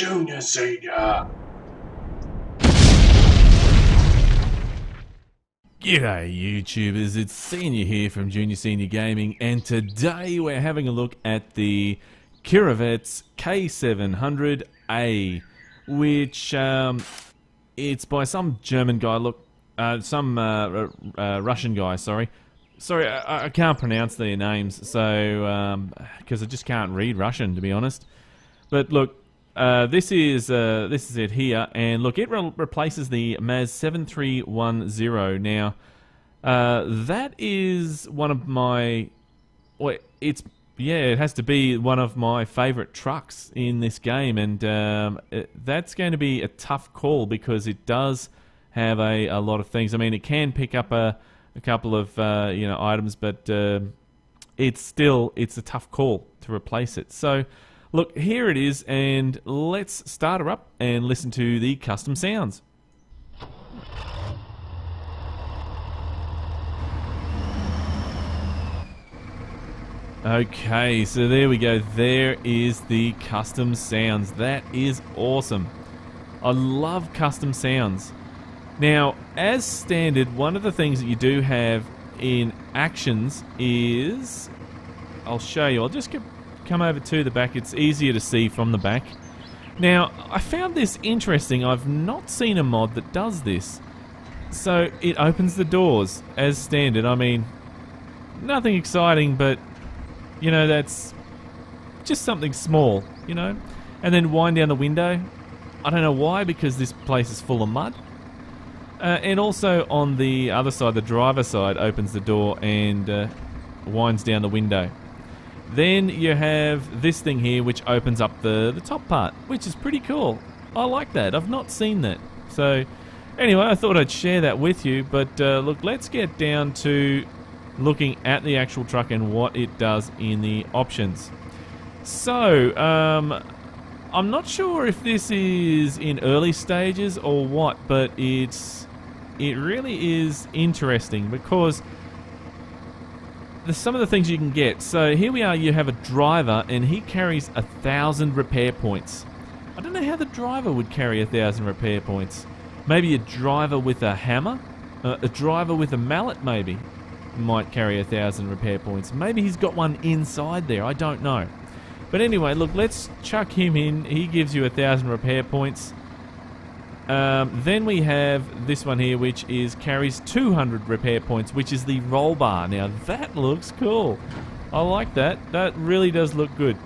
Junior Senior. G'day YouTubers, it's Senior here from Junior Senior Gaming, and today we're having a look at the Kirovets K700A, which it's by some German guy, Russian guy, sorry. I can't pronounce their names, so because I just can't read Russian, to be honest. But look, this is it here, and look, it replaces the MAZ 7310. Now, that is one of my, well, it has to be one of my favourite trucks in this game, and that's going to be a tough call because it does have a lot of things. I mean, it can pick up a couple of items, but it's a tough call to replace it. So. Look, here it is, and let's start her up and listen to the custom sounds. Okay, so there we go. There is the custom sounds. That is awesome. I love custom sounds. Now, as standard, one of the things that you do have in actions is... I'll show you. I'll just come over to the back. It's easier to see from the back. Now, I found this interesting. I've not seen a mod that does this. So it opens the doors as standard. I mean, nothing exciting, but that's just something small, and then wind down the window. I don't know why, because this place is full of mud. And also on the other side, the driver side, opens the door and winds down the window. Then you have this thing here, which opens up the top part, which is pretty cool. I like that. I've not seen that. So, anyway, I thought I'd share that with you. But look, let's get down to looking at the actual truck and what it does in the options. So, I'm not sure if this is in early stages or what, but it really is interesting because there's some of the things you can get. So here we are, you have a driver and he carries 1,000 repair points. I don't know how the driver would carry 1,000 repair points. Maybe a driver with a hammer? A driver with a mallet maybe might carry 1,000 repair points. Maybe he's got one inside there, I don't know. But anyway, look, let's chuck him in. He gives you 1,000 repair points. Then we have this one here, which carries 200 repair points, which is the roll bar. Now that looks cool. I like that. That really does look good.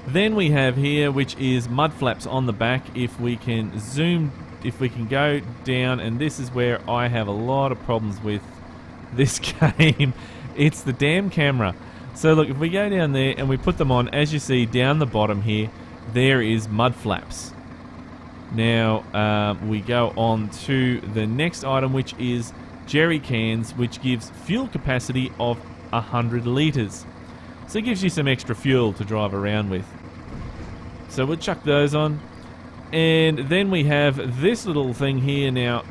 Then we have here, which is mud flaps on the back. If we can zoom, if we can go down, and this is where I have a lot of problems with this game. It's the damn camera. So look, if we go down there and we put them on, as you see down the bottom here, there is mud flaps. Now, we go on to the next item, which is jerry cans, which gives fuel capacity of 100 litres. So it gives you some extra fuel to drive around with. So we'll chuck those on. And then we have this little thing here. Now,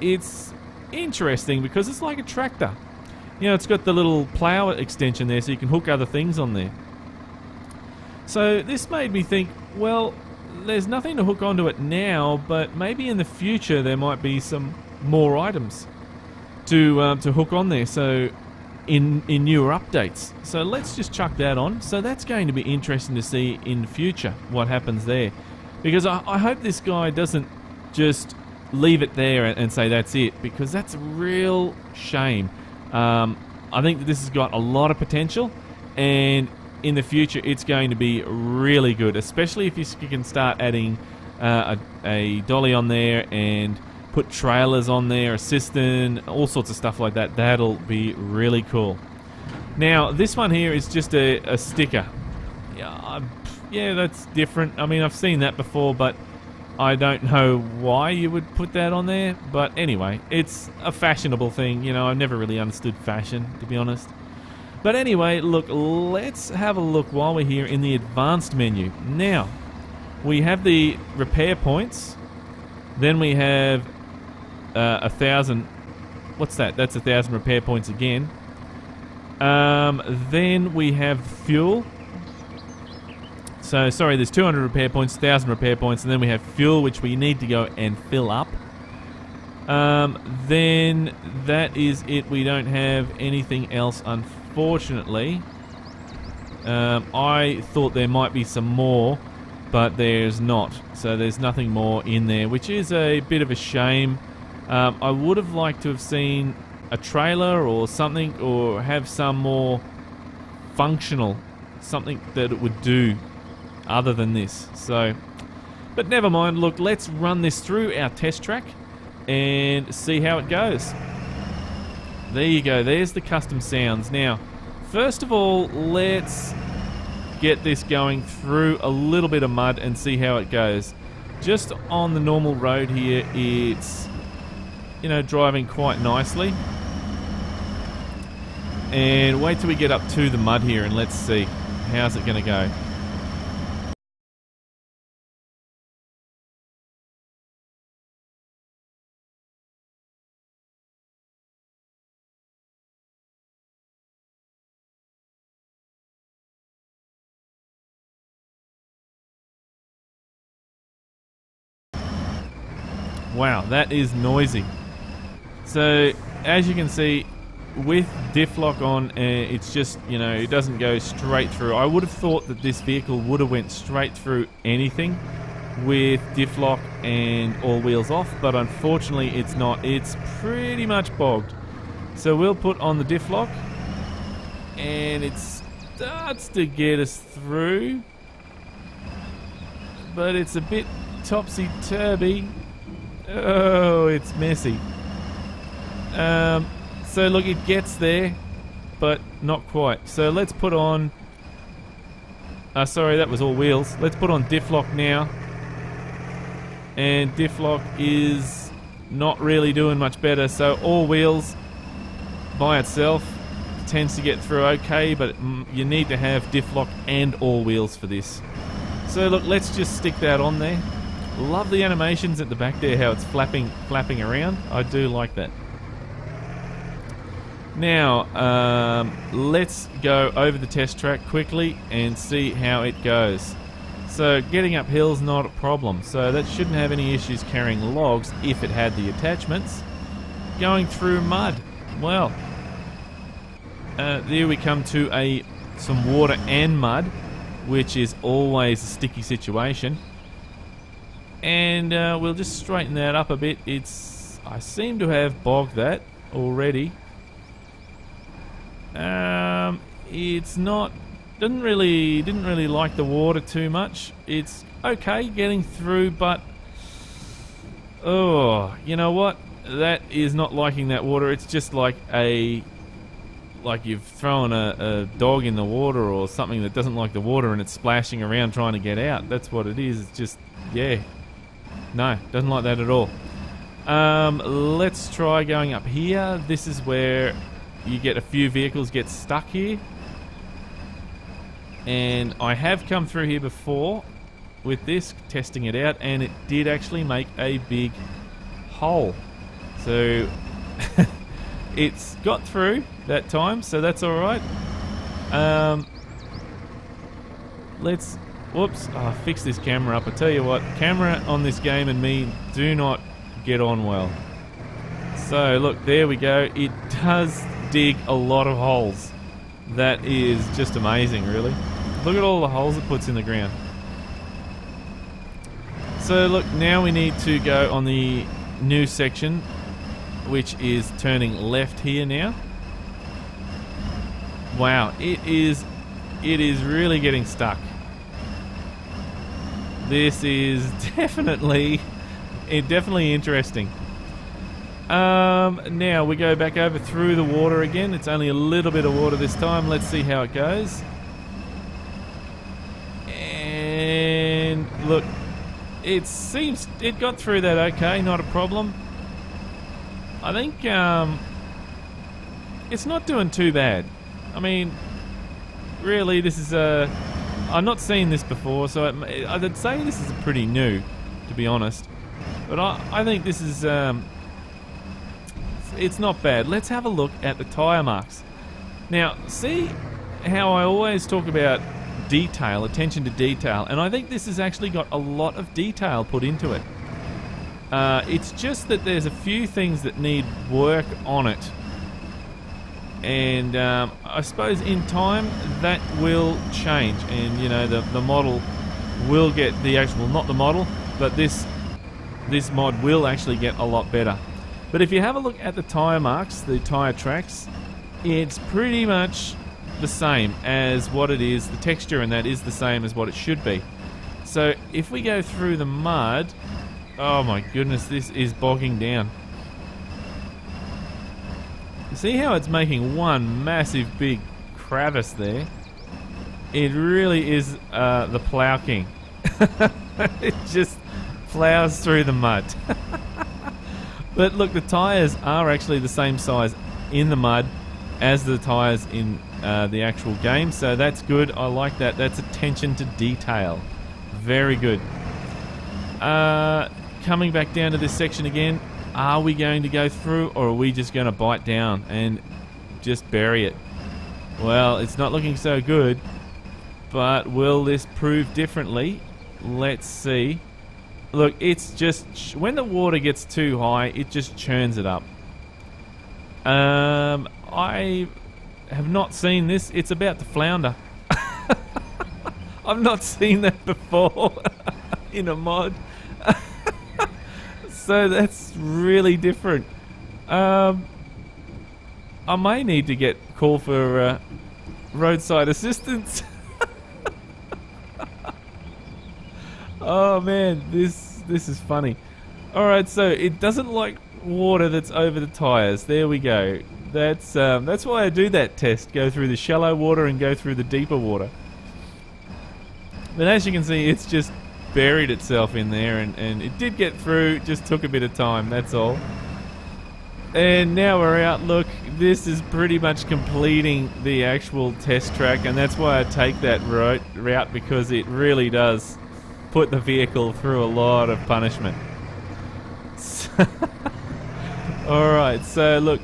it's interesting because it's like a tractor. It's got the little plough extension there, so you can hook other things on there. So this made me think, well, there's nothing to hook onto it now, but maybe in the future there might be some more items to hook on there. So in newer updates. So let's just chuck that on. So that's going to be interesting to see in the future what happens there, because I hope this guy doesn't just leave it there and say that's it, because that's a real shame. I think that this has got a lot of potential, and in the future it's going to be really good, especially if you can start adding a dolly on there and put trailers on there, a cistern, all sorts of stuff like that. That'll be really cool. Now this one here is just a sticker. Yeah, that's different. I mean, I've seen that before, but I don't know why you would put that on there. But anyway, it's a fashionable thing. I've never really understood fashion, to be honest. But anyway, look, let's have a look while we're here in the advanced menu. Now, we have the repair points. Then we have 1,000. What's that? That's 1,000 repair points again. Then we have fuel. So, sorry, there's 200 repair points, 1,000 repair points, and then we have fuel, which we need to go and fill up. Then that is it. We don't have anything else, unfortunately. I thought there might be some more, but there's not. So there's nothing more in there, which is a bit of a shame. I would have liked to have seen a trailer or something, or have some more functional, something that it would do other than this. So, but never mind. Look, let's run this through our test track and see how it goes. There you go. There's the custom sounds. Now, first of all, let's get this going through a little bit of mud and see how it goes. Just on the normal road here, it's, you know, driving quite nicely. And wait till we get up to the mud here and let's see. How's it going to go? Wow, that is noisy. So, as you can see, with diff lock on, it's just, you know, it doesn't go straight through. I would have thought that this vehicle would have went straight through anything with diff lock and all wheels off, but unfortunately it's not. It's pretty much bogged. So we'll put on the diff lock, and it starts to get us through, but it's a bit topsy-turvy. Oh, it's messy. So look, it gets there, but not quite. So let's put on... sorry, that was all wheels. Let's put on diff lock now. And diff lock is not really doing much better. So all wheels by itself tends to get through okay, but you need to have diff lock and all wheels for this. So look, let's just stick that on there. Love the animations at the back there, how it's flapping around. I do like that. Now, let's go over the test track quickly and see how it goes. So, getting up hills, not a problem. So that shouldn't have any issues carrying logs if it had the attachments. Going through mud. Well, there we come to some water and mud, which is always a sticky situation. And we'll just straighten that up a bit. I seem to have bogged that already. It's not, didn't really like the water too much. It's okay getting through, but oh, you know what? That is not liking that water. It's just like you've thrown a dog in the water or something that doesn't like the water and it's splashing around trying to get out. That's what it is. It's just, yeah. No, doesn't like that at all. Let's try going up here. This is where you get a few vehicles get stuck here. And I have come through here before with this, testing it out, and it did actually make a big hole. So it's got through that time, so that's alright. Let's... Whoops, I'll fix this camera up. I tell you what, camera on this game and me do not get on well. So look, there we go. It does dig a lot of holes. That is just amazing, really. Look at all the holes it puts in the ground. So look, now we need to go on the new section, which is turning left here now. Wow, it is really getting stuck. This is definitely interesting. Now we go back over through the water again. It's only a little bit of water this time. Let's see how it goes. And look, it seems it got through that okay, not a problem. I think it's not doing too bad. I mean, really, this is I've not seen this before, so I'd say this is pretty new, to be honest. But I think this is it's not bad. Let's have a look at the tyre marks. Now, see how I always talk about detail, attention to detail, and I think this has actually got a lot of detail put into it. It's just that there's a few things that need work on it, and I suppose in time that will change, and you know, the model will get the actual, not the model, but this mod will actually get a lot better. But if you have a look at the tyre marks, the tyre tracks, it's pretty much the same as what it is. The texture and that is the same as what it should be. So if we go through the mud, oh my goodness, this is bogging down. See how it's making one massive big crevice there? It really is the plough king. It just ploughs through the mud. But look, the tyres are actually the same size in the mud as the tyres in the actual game, so that's good. I like that. That's attention to detail. Very good. Coming back down to this section again, are we going to go through, or are we just going to bite down and just bury it? Well, it's not looking so good, but will this prove differently? Let's see. Look, it's just, when the water gets too high, it just churns it up. I have not seen this. It's about to flounder. I've not seen that before in a mod. So that's really different. I may need to call for roadside assistance. Oh man, this is funny. Alright, so it doesn't like water that's over the tyres. There we go. That's why I do that test. Go through the shallow water and go through the deeper water. But as you can see, it's just buried itself in there, and it did get through, just took a bit of time, that's all. And now we're out. Look, this is pretty much completing the actual test track, and that's why I take that route, because it really does put the vehicle through a lot of punishment. Alright, so look,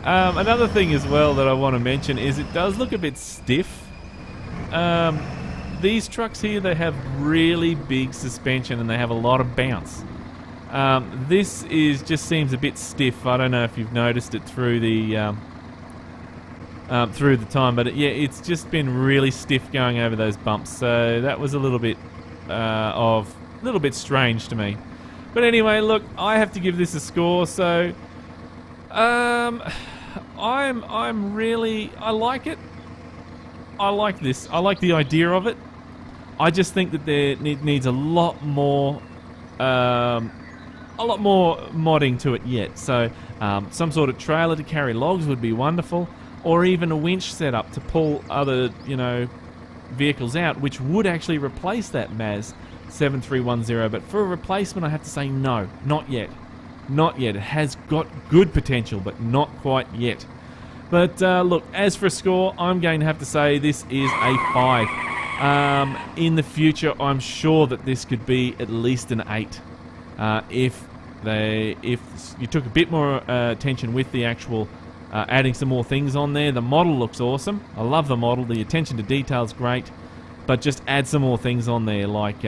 another thing as well that I want to mention is it does look a bit stiff. These trucks here, they have really big suspension and they have a lot of bounce. This just seems a bit stiff. I don't know if you've noticed it through the time, but it's just been really stiff going over those bumps. So that was a little bit strange to me. But anyway, look, I have to give this a score. So I like it. I like this. I like the idea of it. I just think that it needs a lot more modding to it yet. So some sort of trailer to carry logs would be wonderful, or even a winch setup to pull other, vehicles out, which would actually replace that MAZ 7310. But for a replacement, I have to say no, not yet. Not yet. It has got good potential, but not quite yet. But look, as for a score, I'm going to have to say this is a 5. In the future, I'm sure that this could be at least an 8. If you took a bit more attention with the actual adding some more things on there. The model looks awesome. I love the model. The attention to detail is great. But just add some more things on there, like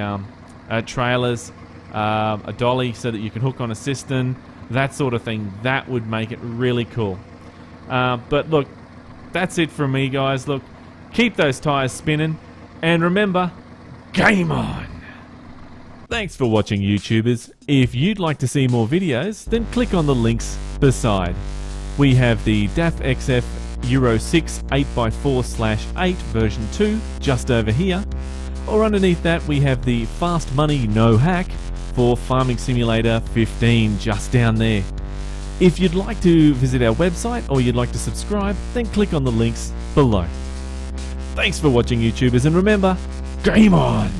trailers, a dolly so that you can hook on a cistern, that sort of thing. That would make it really cool. But look, that's it from me, guys. Look, keep those tyres spinning, and remember, game on! Thanks for watching, YouTubers. If you'd like to see more videos, then click on the links beside. We have the DAF XF Euro 6 8x4/8 version 2 just over here, or underneath that we have the Fast Money No Hack for Farming Simulator 15 just down there. If you'd like to visit our website or you'd like to subscribe, then click on the links below. Thanks for watching, YouTubers, and remember, game on!